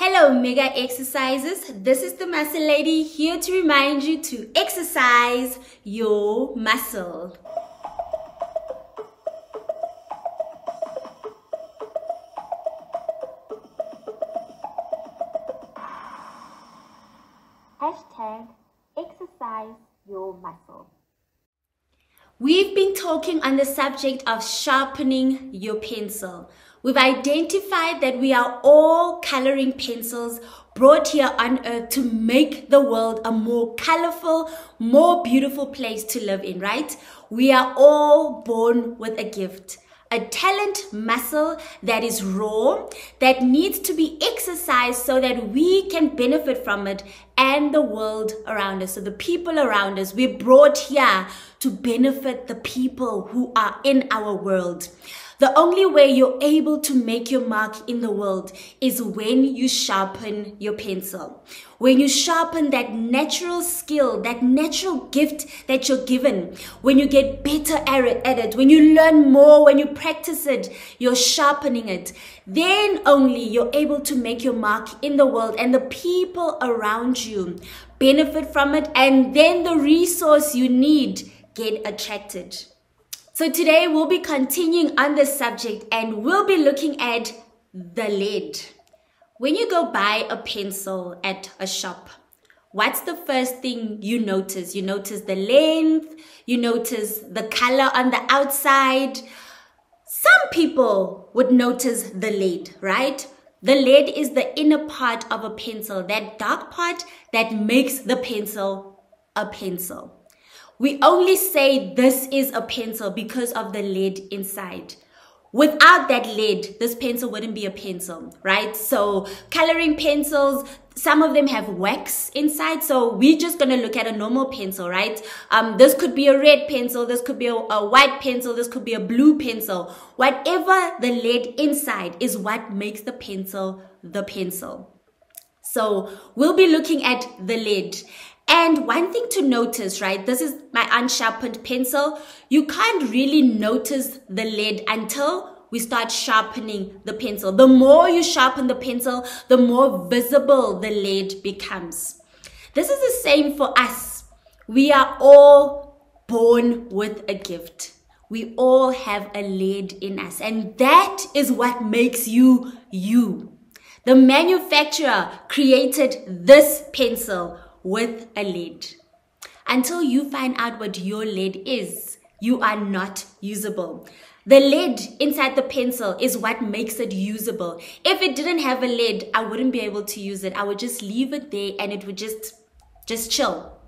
Hello mega exercises, this is the muscle lady here to remind you to exercise your muscle. #ExerciseYourMuscle. We've been talking on the subject of sharpening your pencil. We've identified that we are all coloring pencils brought here on earth to make the world a more colorful, more beautiful place to live in, right? We are all born with a gift. A talent muscle that is raw, that needs to be exercised so that we can benefit from it and the world around us. So the people around us, we're brought here to benefit the people who are in our world. The only way you're able to make your mark in the world is when you sharpen your pencil. When you sharpen that natural skill, that natural gift that you're given, when you get better at it, when you learn more, when you practice it, you're sharpening it, then only you're able to make your mark in the world and the people around you benefit from it, and then the resource you need get attracted. So today we'll be continuing on this subject and we'll be looking at the lead. When you go buy a pencil at a shop, what's the first thing you notice? You notice the length, you notice the color on the outside. Some people would notice the lead, right? The lead is the inner part of a pencil, that dark part that makes the pencil a pencil. We only say this is a pencil because of the lead inside. Without that lead, this pencil wouldn't be a pencil, right? So coloring pencils, some of them have wax inside. So we're just going to look at a normal pencil, right? This could be a red pencil. This could be a white pencil. This could be a blue pencil. Whatever the lead inside is what makes the pencil the pencil. So we'll be looking at the lead. And one thing to notice, right, this is my unsharpened pencil. You can't really notice the lead until we start sharpening the pencil. The more you sharpen the pencil, the more visible the lead becomes. This is the same for us. We are all born with a gift. We all have a lead in us, and that is what makes you, you. The manufacturer created this pencil with a lead. Until you find out what your lead is, you are not usable. The lead inside the pencil is what makes it usable. If it didn't have a lead, I wouldn't be able to use it. I would just leave it there and it would just chill.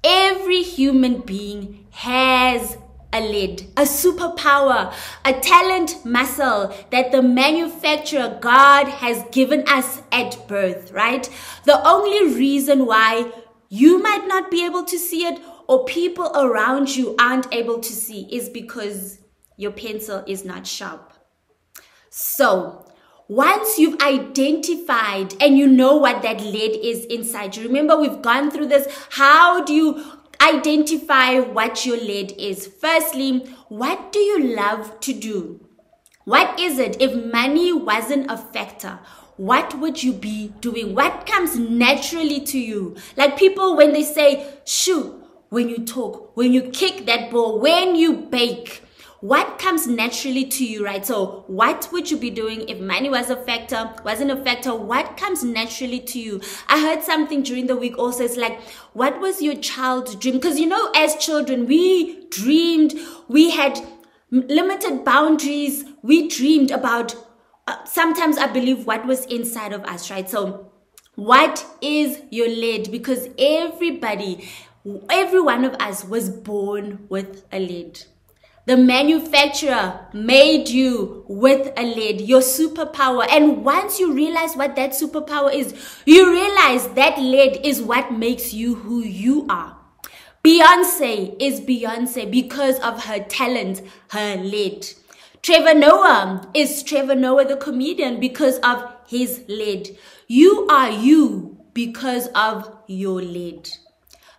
Every human being has a lead, a superpower, a talent muscle that the manufacturer God has given us at birth, right? The only reason why you might not be able to see it or people around you aren't able to see is because your pencil is not sharp. So once you've identified and you know what that lead is inside you, remember we've gone through this. How do you identify what your lead is? Firstly, what do you love to do? What is it? If money wasn't a factor, what would you be doing? What comes naturally to you? Like people, when they say, shoot, when you talk, when you kick that ball, when you bake, what comes naturally to you, right? So what would you be doing if money was a factor, wasn't a factor? What comes naturally to you? I heard something during the week also. It's like, what was your child's dream? Because you know, as children, we dreamed, we had limited boundaries. We dreamed about, sometimes I believe, what was inside of us, right? So what is your lead? Because every one of us was born with a lead. The manufacturer made you with a lead, your superpower. And once you realize what that superpower is, you realize that lead is what makes you who you are. Beyonce is Beyonce because of her talent, her lead. Trevor Noah is Trevor Noah, the comedian, because of his lead. You are you because of your lead.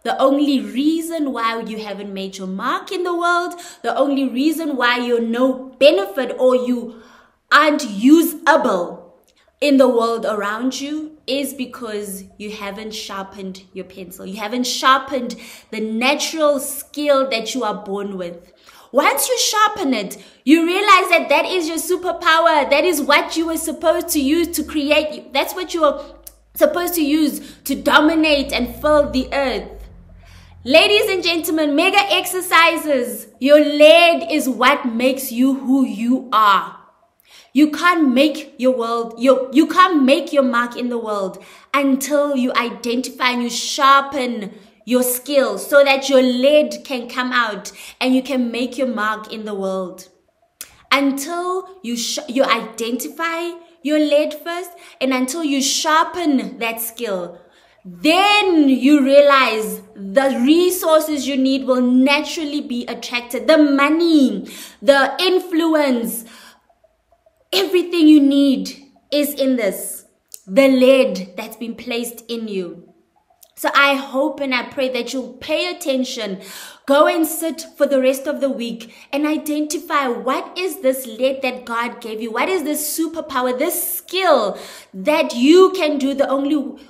The only reason why you haven't made your mark in the world, the only reason why you're no benefit or you aren't usable in the world around you is because you haven't sharpened your pencil. You haven't sharpened the natural skill that you are born with. Once you sharpen it, you realize that that is your superpower. That is what you were supposed to use to create. That's what you are supposed to use to dominate and fill the earth. Ladies and gentlemen, mega exercises. Your lead is what makes you who you are. You can't make your world, you can't make your mark in the world until you identify and you sharpen your skills so that your lead can come out and you can make your mark in the world. Until you identify your lead first and until you sharpen that skill, then you realize the resources you need will naturally be attracted. The money, the influence, everything you need is in this, the lead that's been placed in you. So I hope and I pray that you'll pay attention. Go and sit for the rest of the week and identify what is this lead that God gave you. What is this superpower, this skill that you can do,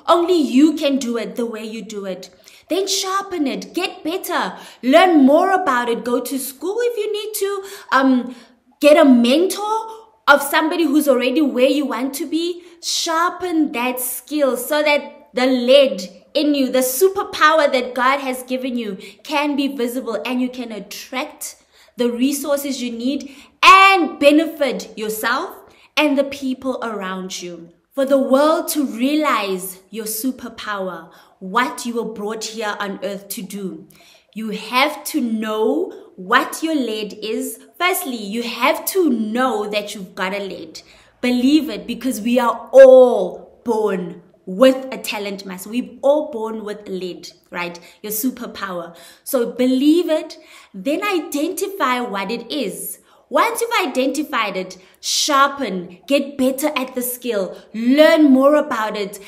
only you can do it the way you do it. Then sharpen it, get better, learn more about it, go to school if you need to, get a mentor of somebody who's already where you want to be. Sharpen that skill so that the lead in you, the superpower that God has given you, can be visible and you can attract the resources you need and benefit yourself and the people around you. For the world to realize your superpower, what you were brought here on earth to do, you have to know what your lead is. Firstly, you have to know that you've got a lead. Believe it, because we are all born with a talent muscle. We're all born with lead, right? Your superpower. So believe it, then identify what it is. Once you've identified it, sharpen, get better at the skill, learn more about it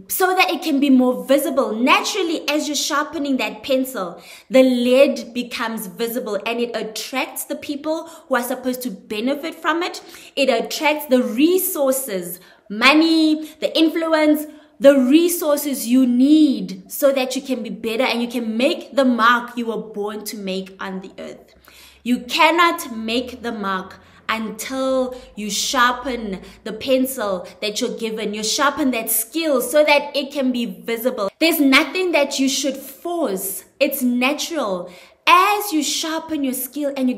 so that it can be more visible. Naturally, as you're sharpening that pencil, the lead becomes visible and it attracts the people who are supposed to benefit from it. It attracts the resources, money, the influence, the resources you need so that you can be better and you can make the mark you were born to make on the earth. You cannot make the mark until you sharpen the pencil that you're given. You sharpen that skill so that it can be visible. There's nothing that you should force. It's natural. As you sharpen your skill and you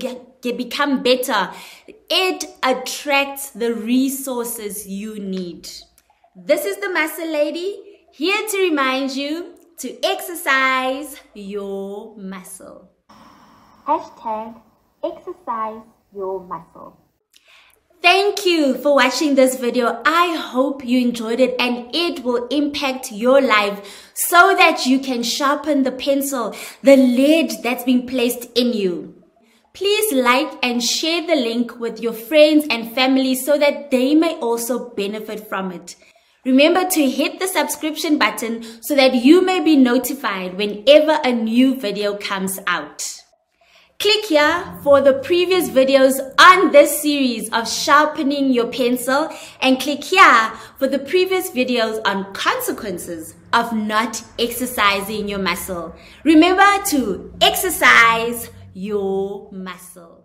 become better, it attracts the resources you need. This is the Muscle Lady, here to remind you to exercise your muscle. #ExerciseYourMuscle. Thank you for watching this video. I hope you enjoyed it and it will impact your life so that you can sharpen the pencil, the lead that's been placed in you. Please like and share the link with your friends and family so that they may also benefit from it. Remember to hit the subscription button so that you may be notified whenever a new video comes out. Click here for the previous videos on this series of sharpening your pencil and click here for the previous videos on consequences of not exercising your muscle. Remember to exercise your muscle.